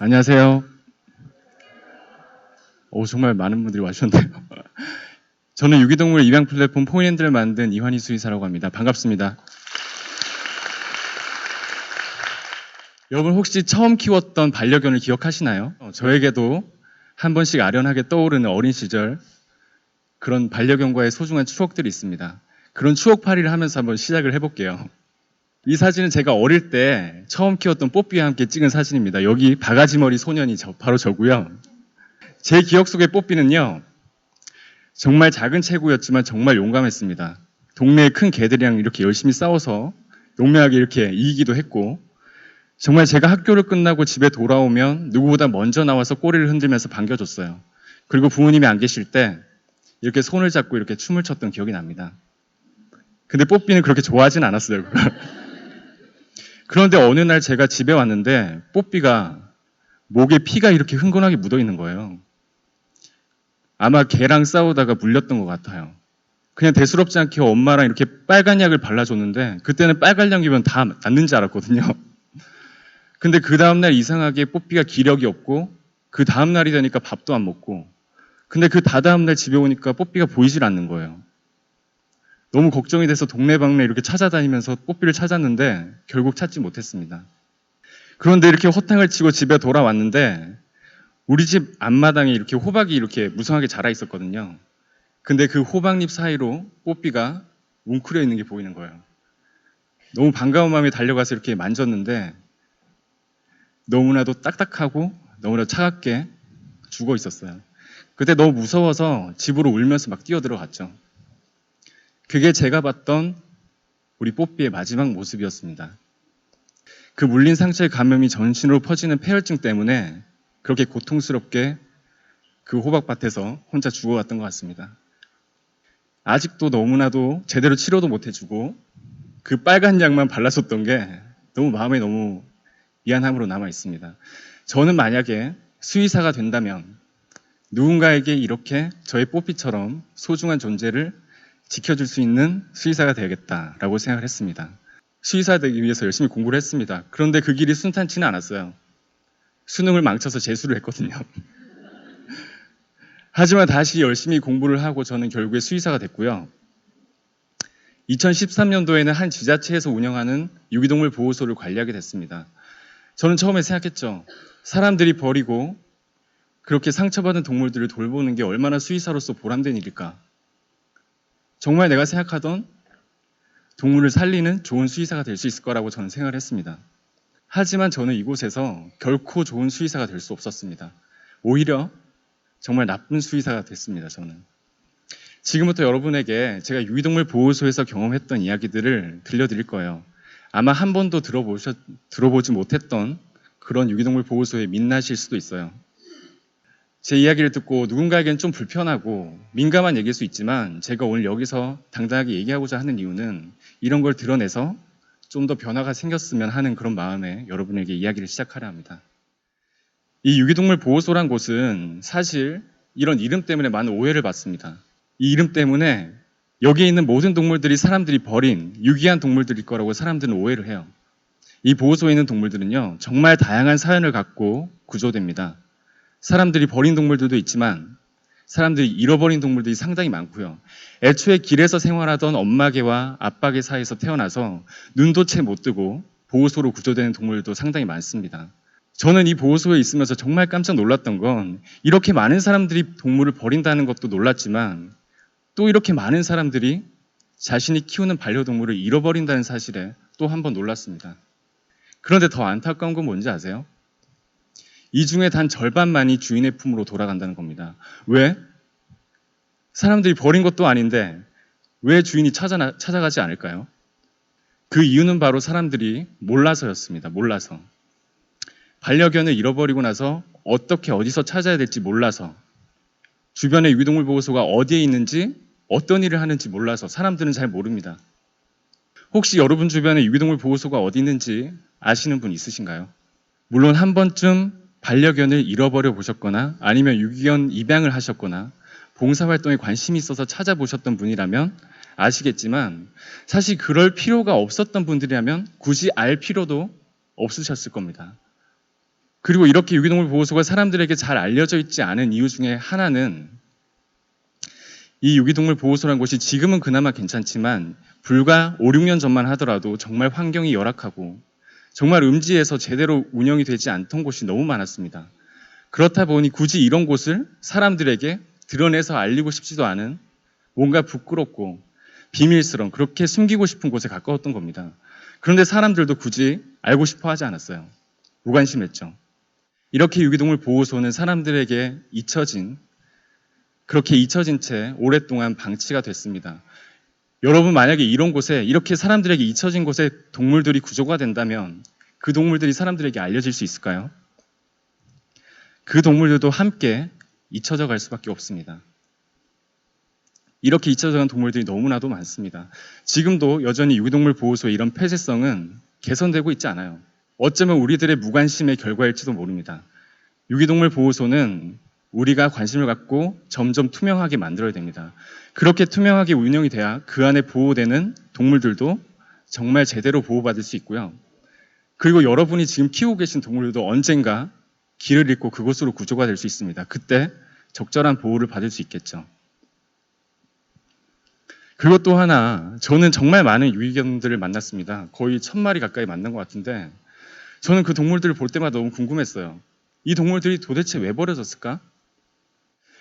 안녕하세요. 정말 많은 분들이 와주셨네요. 저는 유기동물 입양 플랫폼 포인핸드를 만든 이환희 수의사라고 합니다. 반갑습니다. 여러분 혹시 처음 키웠던 반려견을 기억하시나요? 저에게도 한 번씩 아련하게 떠오르는 어린 시절 그런 반려견과의 소중한 추억들이 있습니다. 그런 추억팔이를 하면서 한번 시작을 해볼게요. 이 사진은 제가 어릴 때 처음 키웠던 뽀삐와 함께 찍은 사진입니다. 여기 바가지머리 소년이 바로 저고요. 제 기억 속의 뽀삐는요, 정말 작은 체구였지만 정말 용감했습니다. 동네의 큰 개들이랑 이렇게 열심히 싸워서 용맹하게 이렇게 이기기도 했고, 정말 제가 학교를 끝나고 집에 돌아오면 누구보다 먼저 나와서 꼬리를 흔들면서 반겨줬어요. 그리고 부모님이 안 계실 때 이렇게 손을 잡고 이렇게 춤을 췄던 기억이 납니다. 근데 뽀삐는 그렇게 좋아하진 않았어요. 그런데 어느 날 제가 집에 왔는데 뽀삐가 목에 피가 이렇게 흥건하게 묻어 있는 거예요. 아마 개랑 싸우다가 물렸던 것 같아요. 그냥 대수롭지 않게 엄마랑 이렇게 빨간 약을 발라줬는데 그때는 빨간 약이면 다 낫는 줄 알았거든요. 근데 그 다음날 이상하게 뽀삐가 기력이 없고 그 다음날이 되니까 밥도 안 먹고 근데 그 다다음날 집에 오니까 뽀삐가 보이질 않는 거예요. 너무 걱정이 돼서 동네방네 이렇게 찾아다니면서 뽀삐를 찾았는데 결국 찾지 못했습니다. 그런데 이렇게 호탕을 치고 집에 돌아왔는데 우리 집 앞마당에 이렇게 호박이 이렇게 무성하게 자라 있었거든요. 근데 그 호박잎 사이로 뽀삐가 웅크려 있는 게 보이는 거예요. 너무 반가운 마음에 달려가서 이렇게 만졌는데 너무나도 딱딱하고 너무나도 차갑게 죽어 있었어요. 그때 너무 무서워서 집으로 울면서 막 뛰어들어갔죠. 그게 제가 봤던 우리 뽀삐의 마지막 모습이었습니다. 그 물린 상처의 감염이 전신으로 퍼지는 폐혈증 때문에 그렇게 고통스럽게 그 호박밭에서 혼자 죽어갔던 것 같습니다. 아직도 너무나도 제대로 치료도 못 해주고 그 빨간 약만 발랐었던 게 너무 마음에 너무 미안함으로 남아 있습니다. 저는 만약에 수의사가 된다면 누군가에게 이렇게 저의 뽀삐처럼 소중한 존재를 지켜줄 수 있는 수의사가 되야겠다라고 생각을 했습니다. 수의사 되기 위해서 열심히 공부를 했습니다. 그런데 그 길이 순탄치는 않았어요. 수능을 망쳐서 재수를 했거든요. 하지만 다시 열심히 공부를 하고 저는 결국에 수의사가 됐고요. 2013년도에는 한 지자체에서 운영하는 유기동물 보호소를 관리하게 됐습니다. 저는 처음에 생각했죠. 사람들이 버리고 그렇게 상처받은 동물들을 돌보는 게 얼마나 수의사로서 보람된 일일까. 정말 내가 생각하던 동물을 살리는 좋은 수의사가 될 수 있을 거라고 저는 생각을 했습니다. 하지만 저는 이곳에서 결코 좋은 수의사가 될 수 없었습니다. 오히려 정말 나쁜 수의사가 됐습니다. 저는. 지금부터 여러분에게 제가 유기동물 보호소에서 경험했던 이야기들을 들려드릴 거예요. 아마 한 번도 들어보지 못했던 그런 유기동물 보호소의 민낯일 수도 있어요. 제 이야기를 듣고 누군가에겐 좀 불편하고 민감한 얘기일 수 있지만 제가 오늘 여기서 당당하게 얘기하고자 하는 이유는 이런 걸 드러내서 좀 더 변화가 생겼으면 하는 그런 마음에 여러분에게 이야기를 시작하려 합니다. 이 유기동물 보호소란 곳은 사실 이런 이름 때문에 많은 오해를 받습니다. 이 이름 때문에 여기에 있는 모든 동물들이 사람들이 버린 유기한 동물들일 거라고 사람들은 오해를 해요. 이 보호소에 있는 동물들은요, 정말 다양한 사연을 갖고 구조됩니다. 사람들이 버린 동물들도 있지만 사람들이 잃어버린 동물들이 상당히 많고요. 애초에 길에서 생활하던 엄마 개와 아빠 개 사이에서 태어나서 눈도 채 못 뜨고 보호소로 구조되는 동물도 상당히 많습니다. 저는 이 보호소에 있으면서 정말 깜짝 놀랐던 건 이렇게 많은 사람들이 동물을 버린다는 것도 놀랐지만 또 이렇게 많은 사람들이 자신이 키우는 반려동물을 잃어버린다는 사실에 또 한 번 놀랐습니다. 그런데 더 안타까운 건 뭔지 아세요? 이 중에 단 절반만이 주인의 품으로 돌아간다는 겁니다. 왜? 사람들이 버린 것도 아닌데 왜 주인이 찾아가지 않을까요? 그 이유는 바로 사람들이 몰라서였습니다. 몰라서. 반려견을 잃어버리고 나서 어떻게 어디서 찾아야 될지 몰라서 주변에 유기동물 보호소가 어디에 있는지 어떤 일을 하는지 몰라서 사람들은 잘 모릅니다. 혹시 여러분 주변에 유기동물 보호소가 어디 있는지 아시는 분 있으신가요? 물론 한 번쯤 반려견을 잃어버려 보셨거나 아니면 유기견 입양을 하셨거나 봉사활동에 관심이 있어서 찾아보셨던 분이라면 아시겠지만 사실 그럴 필요가 없었던 분들이라면 굳이 알 필요도 없으셨을 겁니다. 그리고 이렇게 유기동물 보호소가 사람들에게 잘 알려져 있지 않은 이유 중에 하나는 이 유기동물 보호소라는 곳이 지금은 그나마 괜찮지만 불과 5, 6년 전만 하더라도 정말 환경이 열악하고 정말 음지에서 제대로 운영이 되지 않던 곳이 너무 많았습니다. 그렇다 보니 굳이 이런 곳을 사람들에게 드러내서 알리고 싶지도 않은 뭔가 부끄럽고 비밀스러운 그렇게 숨기고 싶은 곳에 가까웠던 겁니다. 그런데 사람들도 굳이 알고 싶어 하지 않았어요. 무관심했죠. 이렇게 유기동물 보호소는 사람들에게 그렇게 잊혀진 채 오랫동안 방치가 됐습니다. 여러분 만약에 이런 곳에 이렇게 사람들에게 잊혀진 곳에 동물들이 구조가 된다면 그 동물들이 사람들에게 알려질 수 있을까요? 그 동물들도 함께 잊혀져 갈 수밖에 없습니다. 이렇게 잊혀져 간 동물들이 너무나도 많습니다. 지금도 여전히 유기동물 보호소의 이런 폐쇄성은 개선되고 있지 않아요. 어쩌면 우리들의 무관심의 결과일지도 모릅니다. 유기동물 보호소는 우리가 관심을 갖고 점점 투명하게 만들어야 됩니다. 그렇게 투명하게 운영이 돼야 그 안에 보호되는 동물들도 정말 제대로 보호받을 수 있고요. 그리고 여러분이 지금 키우고 계신 동물들도 언젠가 길을 잃고 그곳으로 구조가 될 수 있습니다. 그때 적절한 보호를 받을 수 있겠죠. 그리고 또 하나, 저는 정말 많은 유기견들을 만났습니다. 거의 1000마리 가까이 만난 것 같은데 저는 그 동물들을 볼 때마다 너무 궁금했어요. 이 동물들이 도대체 왜 버려졌을까?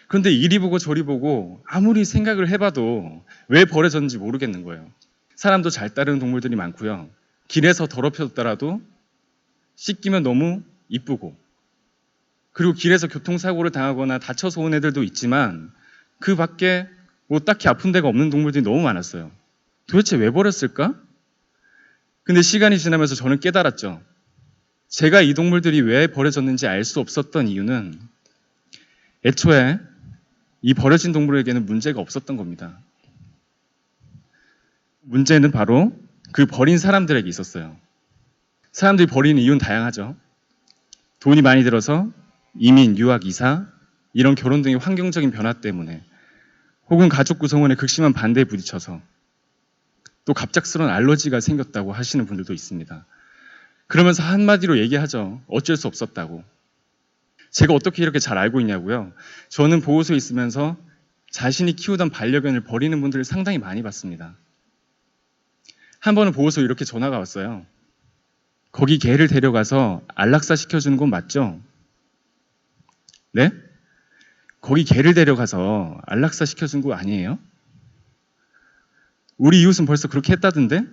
그런데 이리 보고 저리 보고 아무리 생각을 해봐도 왜 버려졌는지 모르겠는 거예요. 사람도 잘 따르는 동물들이 많고요. 길에서 더럽혀졌더라도 씻기면 너무 이쁘고, 그리고 길에서 교통사고를 당하거나 다쳐서 온 애들도 있지만 그 밖에 뭐 딱히 아픈 데가 없는 동물들이 너무 많았어요. 도대체 왜 버렸을까? 근데 시간이 지나면서 저는 깨달았죠. 제가 이 동물들이 왜 버려졌는지 알 수 없었던 이유는 애초에 이 버려진 동물에게는 문제가 없었던 겁니다. 문제는 바로 그 버린 사람들에게 있었어요. 사람들이 버리는 이유는 다양하죠. 돈이 많이 들어서 이민, 유학, 이사, 이런 결혼 등의 환경적인 변화 때문에, 혹은 가족 구성원의 극심한 반대에 부딪혀서, 또 갑작스러운 알러지가 생겼다고 하시는 분들도 있습니다. 그러면서 한마디로 얘기하죠. 어쩔 수 없었다고. 제가 어떻게 이렇게 잘 알고 있냐고요? 저는 보호소에 있으면서 자신이 키우던 반려견을 버리는 분들을 상당히 많이 봤습니다. 한 번은 보호소에 이렇게 전화가 왔어요. 거기 개를 데려가서 안락사 시켜주는 건 맞죠? 네? 거기 개를 데려가서 안락사 시켜준 거 아니에요? 우리 이웃은 벌써 그렇게 했다던데?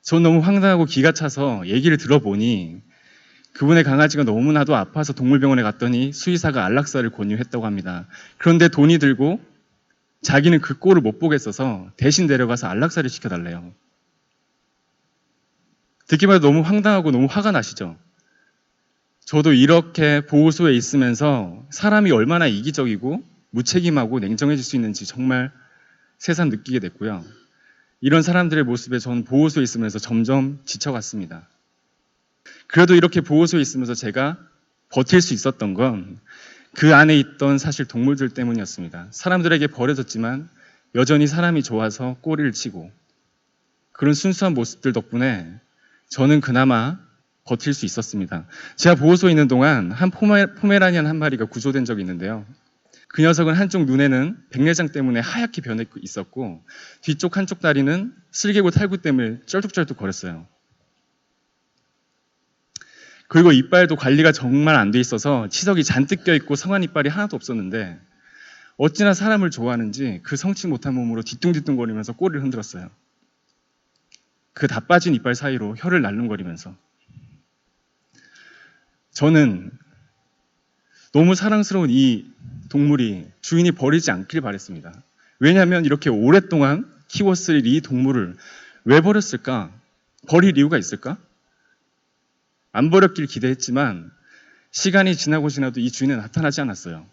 전 너무 황당하고 기가 차서 얘기를 들어보니 그분의 강아지가 너무나도 아파서 동물병원에 갔더니 수의사가 안락사를 권유했다고 합니다. 그런데 돈이 들고 자기는 그 꼴을 못 보겠어서 대신 데려가서 안락사를 시켜달래요. 듣기만 해도 너무 황당하고 너무 화가 나시죠? 저도 이렇게 보호소에 있으면서 사람이 얼마나 이기적이고 무책임하고 냉정해질 수 있는지 정말 새삼 느끼게 됐고요. 이런 사람들의 모습에 저는 보호소에 있으면서 점점 지쳐갔습니다. 그래도 이렇게 보호소에 있으면서 제가 버틸 수 있었던 건 그 안에 있던 사실 동물들 때문이었습니다. 사람들에게 버려졌지만 여전히 사람이 좋아서 꼬리를 치고, 그런 순수한 모습들 덕분에 저는 그나마 버틸 수 있었습니다. 제가 보호소에 있는 동안 한 포메라니안 한 마리가 구조된 적이 있는데요. 그 녀석은 한쪽 눈에는 백내장 때문에 하얗게 변해 있었고 뒤쪽 한쪽 다리는 슬개골 탈구 때문에 쩔뚝쩔뚝 거렸어요. 그리고 이빨도 관리가 정말 안 돼 있어서 치석이 잔뜩 껴있고 성한 이빨이 하나도 없었는데 어찌나 사람을 좋아하는지 그 성치 못한 몸으로 뒤뚱뒤뚱거리면서 꼬리를 흔들었어요. 그 다 빠진 이빨 사이로 혀를 날름거리면서. 저는 너무 사랑스러운 이 동물이 주인이 버리지 않길 바랬습니다. 왜냐하면 이렇게 오랫동안 키웠을 이 동물을 왜 버렸을까? 버릴 이유가 있을까? 안 버렸길 기대했지만 시간이 지나고 지나도 이 주인은 나타나지 않았어요.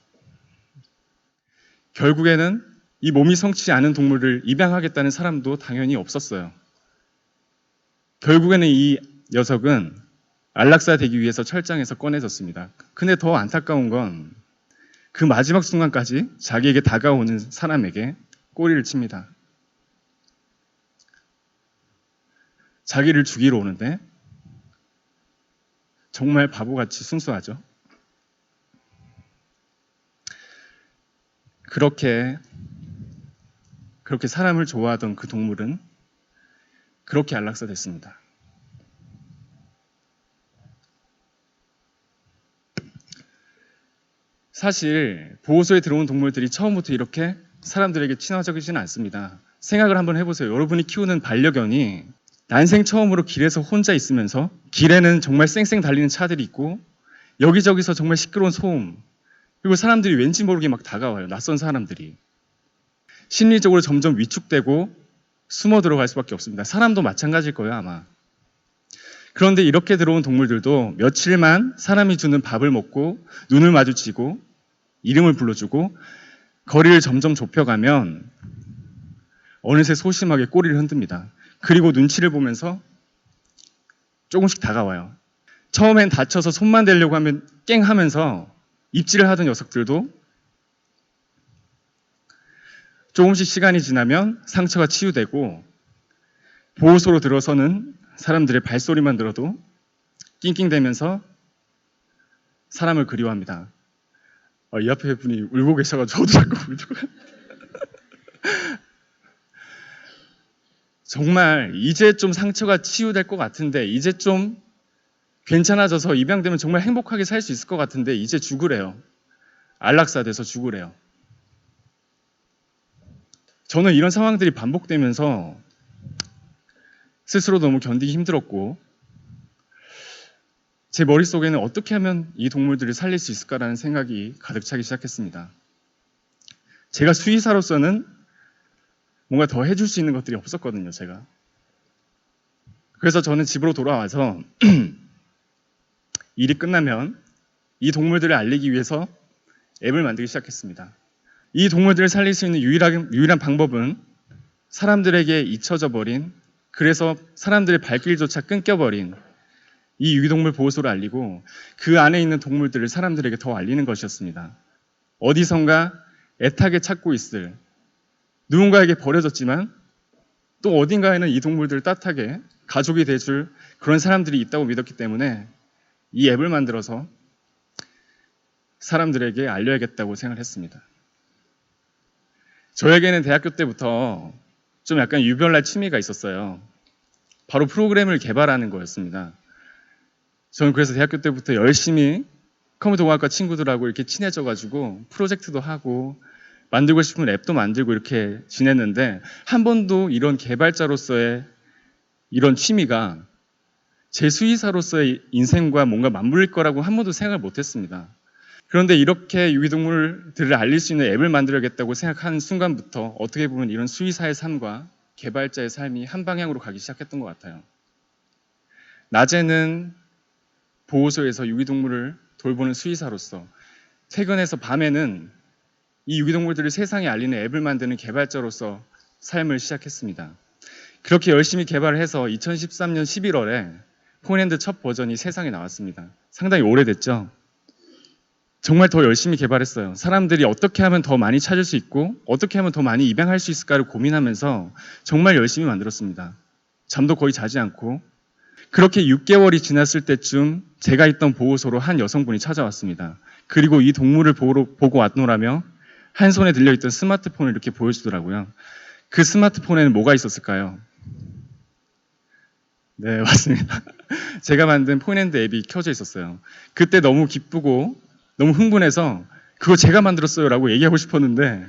결국에는 이 몸이 성치 않은 동물을 입양하겠다는 사람도 당연히 없었어요. 결국에는 이 녀석은 안락사 되기 위해서 철장에서 꺼내졌습니다. 근데 더 안타까운 건 그 마지막 순간까지 자기에게 다가오는 사람에게 꼬리를 칩니다. 자기를 죽이러 오는데 정말 바보같이 순수하죠. 그렇게 사람을 좋아하던 그 동물은 그렇게 안락사 됐습니다. 사실 보호소에 들어온 동물들이 처음부터 이렇게 사람들에게 친화적이지는 않습니다. 생각을 한번 해보세요. 여러분이 키우는 반려견이 난생 처음으로 길에서 혼자 있으면서 길에는 정말 쌩쌩 달리는 차들이 있고 여기저기서 정말 시끄러운 소음, 그리고 사람들이 왠지 모르게 막 다가와요. 낯선 사람들이. 심리적으로 점점 위축되고 숨어 들어갈 수밖에 없습니다. 사람도 마찬가지일 거예요, 아마. 그런데 이렇게 들어온 동물들도 며칠만 사람이 주는 밥을 먹고 눈을 마주치고 이름을 불러주고 거리를 점점 좁혀가면 어느새 소심하게 꼬리를 흔듭니다. 그리고 눈치를 보면서 조금씩 다가와요. 처음엔 다쳐서 손만 대려고 하면 깽 하면서 입질을 하던 녀석들도 조금씩 시간이 지나면 상처가 치유되고 보호소로 들어서는 사람들의 발소리만 들어도 낑낑대면서 사람을 그리워합니다. 이 앞에 분이 울고 계셔가지고 저도 자꾸 울고 정말 이제 좀 상처가 치유될 것 같은데, 이제 좀 괜찮아져서 입양되면 정말 행복하게 살 수 있을 것 같은데 이제 죽으래요. 안락사 돼서 죽으래요. 저는 이런 상황들이 반복되면서 스스로 너무 견디기 힘들었고 제 머릿속에는 어떻게 하면 이 동물들을 살릴 수 있을까라는 생각이 가득 차기 시작했습니다. 제가 수의사로서는 뭔가 더 해줄 수 있는 것들이 없었거든요, 제가. 그래서 저는 집으로 돌아와서 일이 끝나면 이 동물들을 알리기 위해서 앱을 만들기 시작했습니다. 이 동물들을 살릴 수 있는 유일한 방법은 사람들에게 잊혀져 버린, 그래서 사람들의 발길조차 끊겨버린 이 유기동물 보호소를 알리고 그 안에 있는 동물들을 사람들에게 더 알리는 것이었습니다. 어디선가 애타게 찾고 있을, 누군가에게 버려졌지만 또 어딘가에는 이 동물들을 따뜻하게 가족이 돼줄 그런 사람들이 있다고 믿었기 때문에 이 앱을 만들어서 사람들에게 알려야겠다고 생각을 했습니다. 저에게는 대학교 때부터 좀 약간 유별날 취미가 있었어요. 바로 프로그램을 개발하는 거였습니다. 저는 그래서 대학교 때부터 열심히 컴퓨터공학과 친구들하고 이렇게 친해져가지고 프로젝트도 하고 만들고 싶은 앱도 만들고 이렇게 지냈는데 한 번도 이런 개발자로서의 이런 취미가 제 수의사로서의 인생과 뭔가 맞물릴 거라고 한 번도 생각을 못했습니다. 그런데 이렇게 유기동물들을 알릴 수 있는 앱을 만들어야겠다고 생각하는 순간부터 어떻게 보면 이런 수의사의 삶과 개발자의 삶이 한 방향으로 가기 시작했던 것 같아요. 낮에는 보호소에서 유기동물을 돌보는 수의사로서, 퇴근해서 밤에는 이 유기동물들을 세상에 알리는 앱을 만드는 개발자로서 삶을 시작했습니다. 그렇게 열심히 개발을 해서 2013년 11월에 폰핸드 첫 버전이 세상에 나왔습니다. 상당히 오래됐죠. 정말 더 열심히 개발했어요. 사람들이 어떻게 하면 더 많이 찾을 수 있고 어떻게 하면 더 많이 입양할 수 있을까를 고민하면서 정말 열심히 만들었습니다. 잠도 거의 자지 않고. 그렇게 6개월이 지났을 때쯤 제가 있던 보호소로 한 여성분이 찾아왔습니다. 그리고 이 동물을 보고 왔노라며 한 손에 들려있던 스마트폰을 이렇게 보여주더라고요. 그 스마트폰에는 뭐가 있었을까요? 네, 맞습니다. 제가 만든 폰핸드 앱이 켜져 있었어요. 그때 너무 기쁘고 너무 흥분해서 그거 제가 만들었어요 라고 얘기하고 싶었는데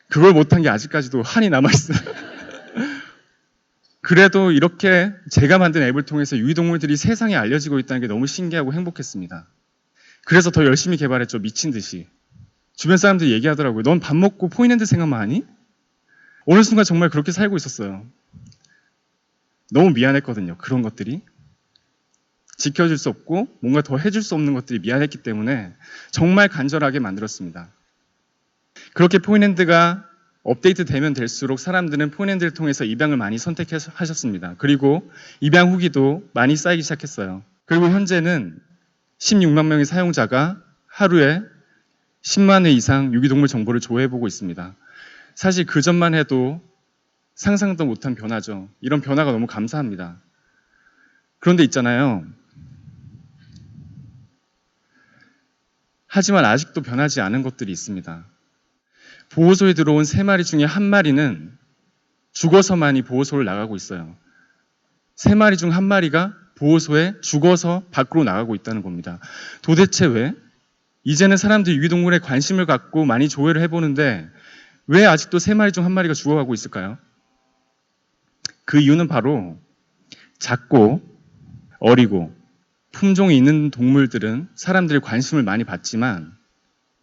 그걸 못한 게 아직까지도 한이 남아있어요. 그래도 이렇게 제가 만든 앱을 통해서 유기동물들이 세상에 알려지고 있다는 게 너무 신기하고 행복했습니다. 그래서 더 열심히 개발했죠. 미친 듯이. 주변 사람들이 얘기하더라고요. 넌 밥 먹고 폰핸드 생각만 하니? 어느 순간 정말 그렇게 살고 있었어요. 너무 미안했거든요. 그런 것들이. 지켜줄 수 없고 뭔가 더 해줄 수 없는 것들이 미안했기 때문에 정말 간절하게 만들었습니다. 그렇게 폰핸드가 업데이트 되면 될수록 사람들은 폰핸드를 통해서 입양을 많이 선택하셨습니다. 그리고 입양 후기도 많이 쌓이기 시작했어요. 그리고 현재는 16만 명의 사용자가 하루에 10만 회 이상 유기동물 정보를 조회해보고 있습니다. 사실 그 전만 해도 상상도 못한 변화죠. 이런 변화가 너무 감사합니다. 그런데 있잖아요. 하지만 아직도 변하지 않은 것들이 있습니다. 보호소에 들어온 3마리 중에 1마리는 죽어서만이 보호소를 나가고 있어요. 3마리 중 1마리가 보호소에 죽어서 밖으로 나가고 있다는 겁니다. 도대체 왜? 이제는 사람들이 유기동물에 관심을 갖고 많이 조회를 해보는데 왜 아직도 3마리 중 1마리가 죽어가고 있을까요? 그 이유는 바로 작고 어리고 품종이 있는 동물들은 사람들이 관심을 많이 받지만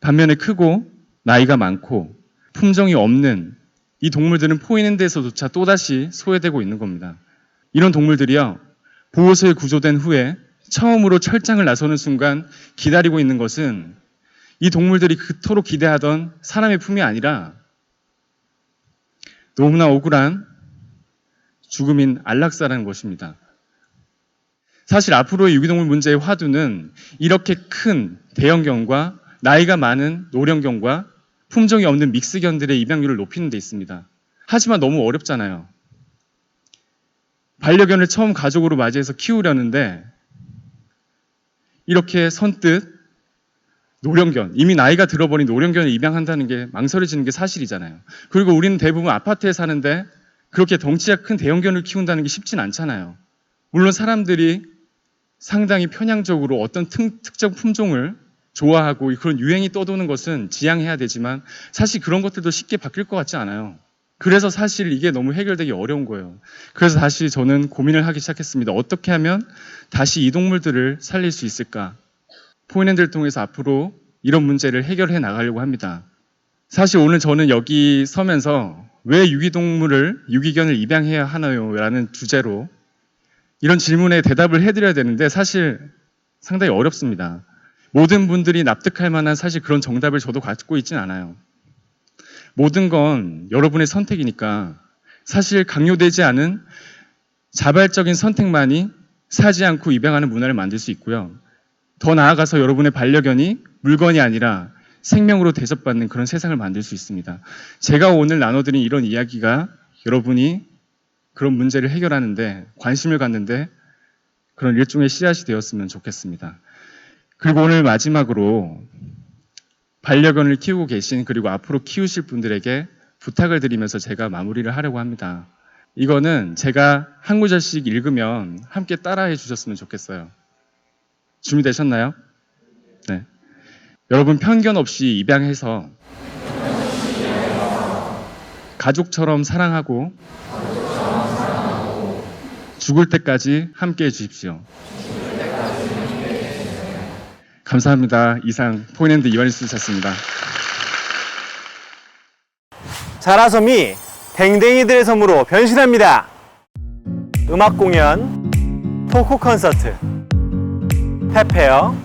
반면에 크고 나이가 많고 품종이 없는 이 동물들은 포위는 데서조차 또다시 소외되고 있는 겁니다. 이런 동물들이요, 보호소에 구조된 후에 처음으로 철장을 나서는 순간 기다리고 있는 것은 이 동물들이 그토록 기대하던 사람의 품이 아니라 너무나 억울한 죽음인 안락사라는 것입니다. 사실 앞으로의 유기동물 문제의 화두는 이렇게 큰 대형견과 나이가 많은 노령견과 품종이 없는 믹스견들의 입양률을 높이는 데 있습니다. 하지만 너무 어렵잖아요. 반려견을 처음 가족으로 맞이해서 키우려는데 이렇게 선뜻 노령견, 이미 나이가 들어버린 노령견을 입양한다는 게 망설여지는 게 사실이잖아요. 그리고 우리는 대부분 아파트에 사는데 그렇게 덩치가 큰 대형견을 키운다는 게 쉽진 않잖아요. 물론 사람들이 상당히 편향적으로 어떤 특정 품종을 좋아하고 그런 유행이 떠도는 것은 지양해야 되지만 사실 그런 것들도 쉽게 바뀔 것 같지 않아요. 그래서 사실 이게 너무 해결되기 어려운 거예요. 그래서 다시 저는 고민을 하기 시작했습니다. 어떻게 하면 다시 이 동물들을 살릴 수 있을까? 포인핸드를 통해서 앞으로 이런 문제를 해결해 나가려고 합니다. 사실 오늘 저는 여기 서면서 왜 유기견을 입양해야 하나요? 라는 주제로 이런 질문에 대답을 해드려야 되는데 사실 상당히 어렵습니다. 모든 분들이 납득할 만한 사실 그런 정답을 저도 갖고 있진 않아요. 모든 건 여러분의 선택이니까 사실 강요되지 않은 자발적인 선택만이 사지 않고 입양하는 문화를 만들 수 있고요. 더 나아가서 여러분의 반려견이 물건이 아니라 생명으로 대접받는 그런 세상을 만들 수 있습니다. 제가 오늘 나눠드린 이런 이야기가 여러분이 그런 문제를 해결하는데 관심을 갖는데 그런 일종의 씨앗이 되었으면 좋겠습니다. 그리고 오늘 마지막으로 반려견을 키우고 계신 그리고 앞으로 키우실 분들에게 부탁을 드리면서 제가 마무리를 하려고 합니다. 이거는 제가 한 구절씩 읽으면 함께 따라해 주셨으면 좋겠어요. 준비되셨나요? 네. 여러분 편견 없이 입양해서 가족처럼 사랑하고 죽을 때까지 함께 해주십시오. 감사합니다. 이상 포인핸드 이완일수였습니다. 자라섬이 댕댕이들의 섬으로 변신합니다. 음악 공연, 토크 콘서트, 페페어,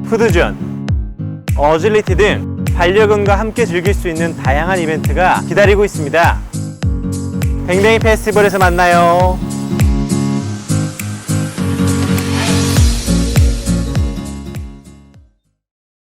푸드존, 어질리티 등 반려견과 함께 즐길 수 있는 다양한 이벤트가 기다리고 있습니다. 댕댕이 페스티벌에서 만나요.